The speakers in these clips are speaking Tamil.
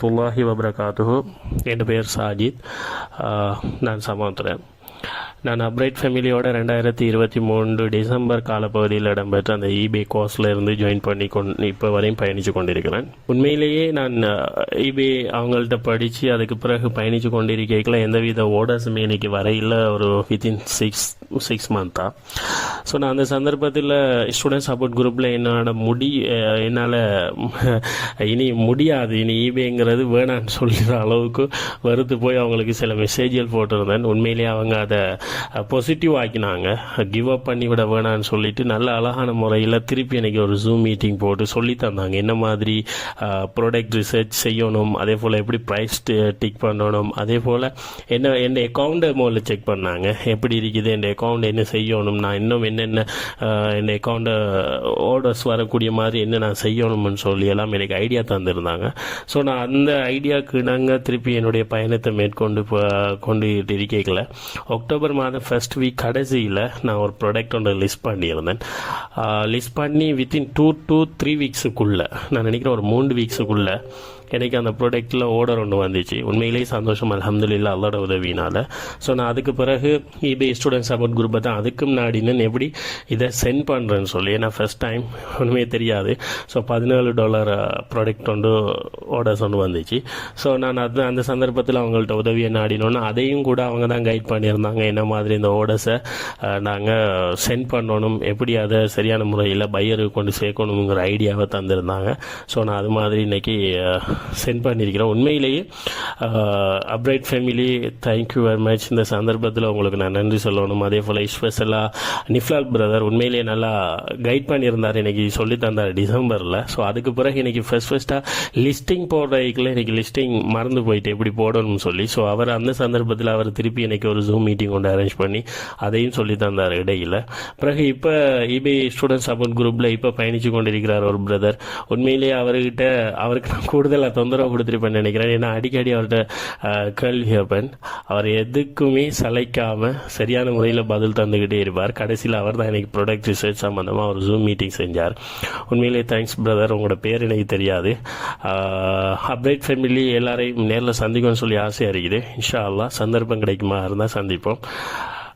துல்லாஹி வபரகாத்துஹு. என் பேர் சாஜித். நான் சமோத்திரன். நான் அப்ரைட் ஃபேமிலியோட 2023 டிசம்பர் காலப்பகுதியில் இடம்பெற்ற அந்த eBay கோர்ஸில் இருந்து ஜாயின் பண்ணி இப்போ வரையும் பயணித்து கொண்டிருக்கிறேன். உண்மையிலேயே நான் eBay அவங்கள்ட்ட படித்து அதுக்கு பிறகு பயணித்து கொண்டிருக்கல எந்தவித ஓர்டர்ஸுமே இன்னைக்கு வரையில் ஒரு வித்தின் சிக்ஸ் மந்த்தாக. ஸோ நான் அந்த சந்தர்ப்பத்தில் ஸ்டூடெண்ட் சப்போர்ட் குரூப்பில் என்னால் இனி முடியாது, இனி eBayங்கிறது வேணான்னு சொல்கிற அளவுக்கு வெறுத்து போய் அவங்களுக்கு சில மெசேஜ்கள் போட்டிருந்தேன். உண்மையிலேயே அவங்க அதை பாசிட்டிவ் ஆக்கினாங்க. கிவ் அப் பண்ணி விட வேணான்னு சொல்லிட்டு நல்ல அழகான முறையில் திருப்பி எனக்கு ஒரு ஜூம் மீட்டிங் போட்டு சொல்லி தந்தாங்க. என்ன மாதிரி ப்ராடக்ட் ரிசர்ச் செய்யணும், அதே போல் எப்படி ப்ரைஸ் டிக் பண்ணணும், அதே போல் என் அக்கௌண்ட்டை முதல்ல செக் பண்ணாங்க. எப்படி இருக்குது என் அக்கௌண்ட், என்ன செய்யணும், நான் இன்னும் என்னென்ன என் அக்கௌண்ட்டை ஆர்டர்ஸ் வரக்கூடிய மாதிரி என்ன நான் செய்யணும்னு சொல்லி எல்லாம் எனக்கு ஐடியா தந்திருந்தாங்க. ஸோ நான் அந்த ஐடியாவுக்கு நாங்கள் திருப்பி என்னுடைய பயணத்தை கொண்டு இருக்கல. அக்டோபர் மாதம் ஃபர்ஸ்ட் வீக் கடைசியில் நான் ஒரு ப்ராடக்ட் ஒன்று லிஸ்ட் பண்ணியிருந்தேன். லிஸ்ட் பண்ணி வித்தின் 2 to 3 வீக்ஸுக்குள்ளே, நான் நினைக்கிறேன் ஒரு 3 வீக்ஸுக்குள்ளே எனக்கு அந்த ப்ராடக்ட்டில் ஆர்டர் ஒன்று வந்துச்சு. உண்மையிலேயே சந்தோஷம், அல்ஹம்துலில்லாஹ், அல்லாஹ்வோட உதவினால. ஸோ நான் அதுக்கு பிறகு eBay ஸ்டூடெண்ட் சப்போர்ட் குரூப்பை தான் அதுக்கு முன்னாடி எப்படி இதை சென்ட் பண்ணுறேன்னு சொல்லி, ஏன்னா ஃபர்ஸ்ட் டைம் ஒன்றுமே தெரியாது. ஸோ $17 ப்ராடக்ட் ஆர்டர்ஸ் ஒன்று வந்துச்சு. ஸோ நான் அந்த சந்தர்ப்பத்தில் அவங்கள்ட்ட உதவியை நாடினோன்னு அதையும் கூட அவங்க தான் கைட் பண்ணியிருந்தாங்க. என்ன மாதிரி இந்த ஆர்டர்ஸை நாங்கள் சென்ட் பண்ணணும், எப்படி அதை சரியான முறையில் பையருக்கு கொண்டு சேர்க்கணுங்கிற ஐடியாவை தந்திருந்தாங்க. ஸோ நான் அது மாதிரி இன்னைக்கு சென்ட் பண்ணியிருக்கிறேன். உண்மையிலேயே upright family, thank you very much. இந்த சந்தர்ப்பத்தில் உங்களுக்கு நான் நன்றி சொல்லணும். அதே போல் ஸ்பெஷலாக நிஃப்லால் பிரதர் உண்மையிலேயே நல்லா கைட் பண்ணியிருந்தார், எனக்கு சொல்லி தந்தார் டிசம்பரில். ஸோ அதுக்கு பிறகு எனக்கு ஃபர்ஸ்ட்டாக லிஸ்டிங் போடுறதுக்குள்ள எனக்கு லிஸ்டிங் மறந்து போயிட்டு எப்படி போடணும்னு சொல்லி. ஸோ அவர் அந்த சந்தர்ப்பத்தில் அவர் திருப்பி எனக்கு ஒரு ஜூம் மீட்டிங் கொண்டு அரேஞ்ச் பண்ணி அதையும் சொல்லி தந்தார் இடையில். பிறகு இப்போ eBay ஸ்டூடெண்ட் சப்போர்ட் குரூப்பில் இப்போ பயணித்து கொண்டிருக்கிறார் ஒரு பிரதர். உண்மையிலேயே அவருக்கு நான் கூடுதலாக தொந்தரவு கொடுத்துருப்பேன் நினைக்கிறேன். ஏன்னா அடிக்கடி அவர்கிட்ட கேள்வி கேட்பேன். அவர் எதுக்குமே சளைக்காமல் சரியான முறையில் பதில் தந்துக்கிட்டே இருப்பார். கடைசியில் அவர் தான் எனக்கு ப்ராடக்ட் ரிசர்ச் சம்மந்தமாக ஒரு ஜூம் மீட்டிங் செஞ்சார். உண்மையிலேயே தேங்க்ஸ் பிரதர். உங்களோட பேர் எனக்கு தெரியாது. அப்ரைட் ஃபேமிலி எல்லாரையும் நேரில் சந்திக்கணும்னு சொல்லி ஆசையாக இருக்குது. இன்ஷா அல்லாஹ் சந்தர்ப்பம் கிடைக்குமா இருந்தால் சந்திப்போம்.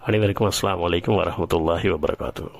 அனைவருக்கும் அஸ்ஸலாமு அலைக்கும் வரஹ்மத்துல்லாஹி வபரகாத்துஹு.